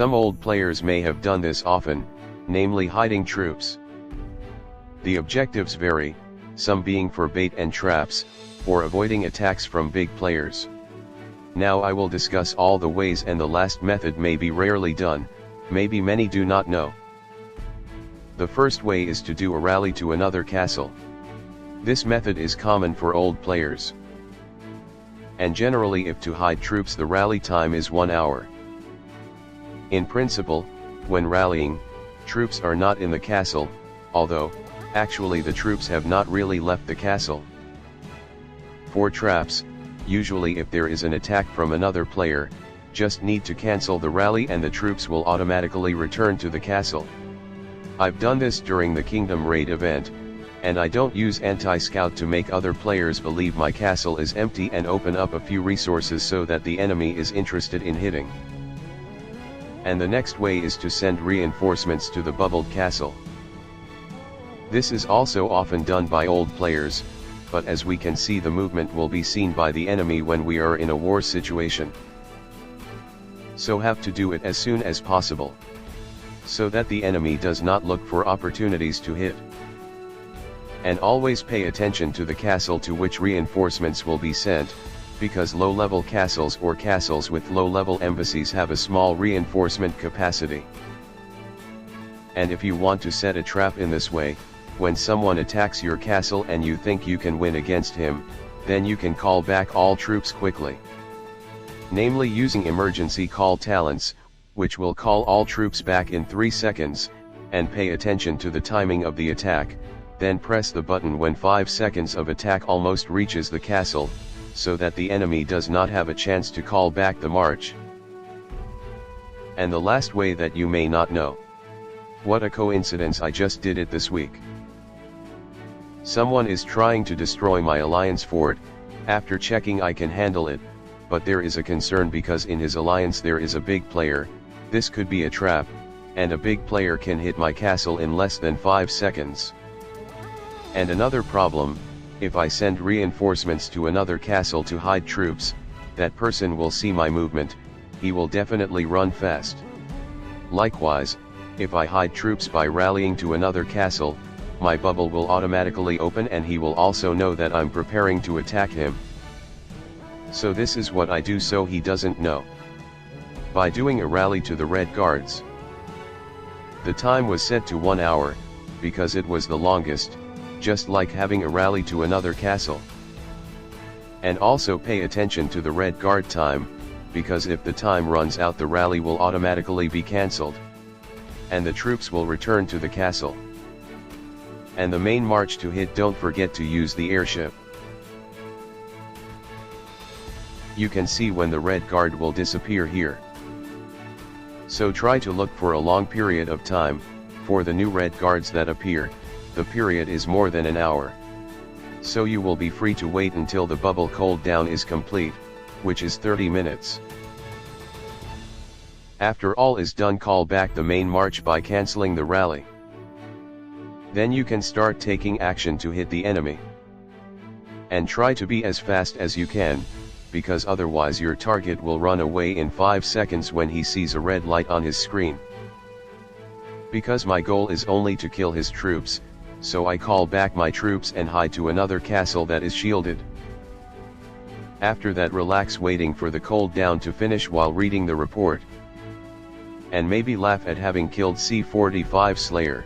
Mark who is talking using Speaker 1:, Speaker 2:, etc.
Speaker 1: Some old players may have done this often, namely hiding troops. The objectives vary, some being for bait and traps, or avoiding attacks from big players. Now I will discuss all the ways, and the last method may be rarely done, maybe many do not know. The first way is to do a rally to another castle. This method is common for old players. And generally, if to hide troops, the rally time is 1 hour. In principle, when rallying, troops are not in the castle, although, actually the troops have not really left the castle. For traps, usually if there is an attack from another player, just need to cancel the rally and the troops will automatically return to the castle. I've done this during the Kingdom Raid event, and I don't use anti-scout to make other players believe my castle is empty and open up a few resources so that the enemy is interested in hitting. And the next way is to send reinforcements to the bubbled castle. This is also often done by old players, but as we can see, the movement will be seen by the enemy when we are in a war situation. So have to do it as soon as possible, so that the enemy does not look for opportunities to hit. And always pay attention to the castle to which reinforcements will be sent, because low-level castles or castles with low-level embassies have a small reinforcement capacity. And if you want to set a trap in this way, when someone attacks your castle and you think you can win against him, then you can call back all troops quickly. Namely using emergency call talents, which will call all troops back in 3 seconds, and pay attention to the timing of the attack, then press the button when 5 seconds of attack almost reaches the castle, so that the enemy does not have a chance to call back the march. And the last way that you may not know. What a coincidence, I just did it this week. Someone is trying to destroy my alliance fort. After checking I can handle it, but there is a concern because in his alliance there is a big player. This could be a trap, and a big player can hit my castle in less than 5 seconds. And another problem, if I send reinforcements to another castle to hide troops, that person will see my movement, he will definitely run fast. Likewise, if I hide troops by rallying to another castle, my bubble will automatically open and he will also know that I'm preparing to attack him. So this is what I do so he doesn't know. By doing a rally to the Red Guards. The time was set to 1 hour, because it was the longest, just like having a rally to another castle. And also pay attention to the Red Guard time, because if the time runs out the rally will automatically be cancelled. And the troops will return to the castle. And the main march to hit, don't forget to use the airship. You can see when the Red Guard will disappear here. So try to look for a long period of time. For the new Red Guards that appear, the period is more than an hour. So you will be free to wait until the bubble cooled down is complete, which is 30 minutes. After all is done, call back the main march by cancelling the rally. Then you can start taking action to hit the enemy. And try to be as fast as you can, because otherwise your target will run away in 5 seconds when he sees a red light on his screen. Because my goal is only to kill his troops, so I call back my troops and hide to another castle that is shielded. After that, relax waiting for the cold down to finish while reading the report. And maybe laugh at having killed C-45 Slayer.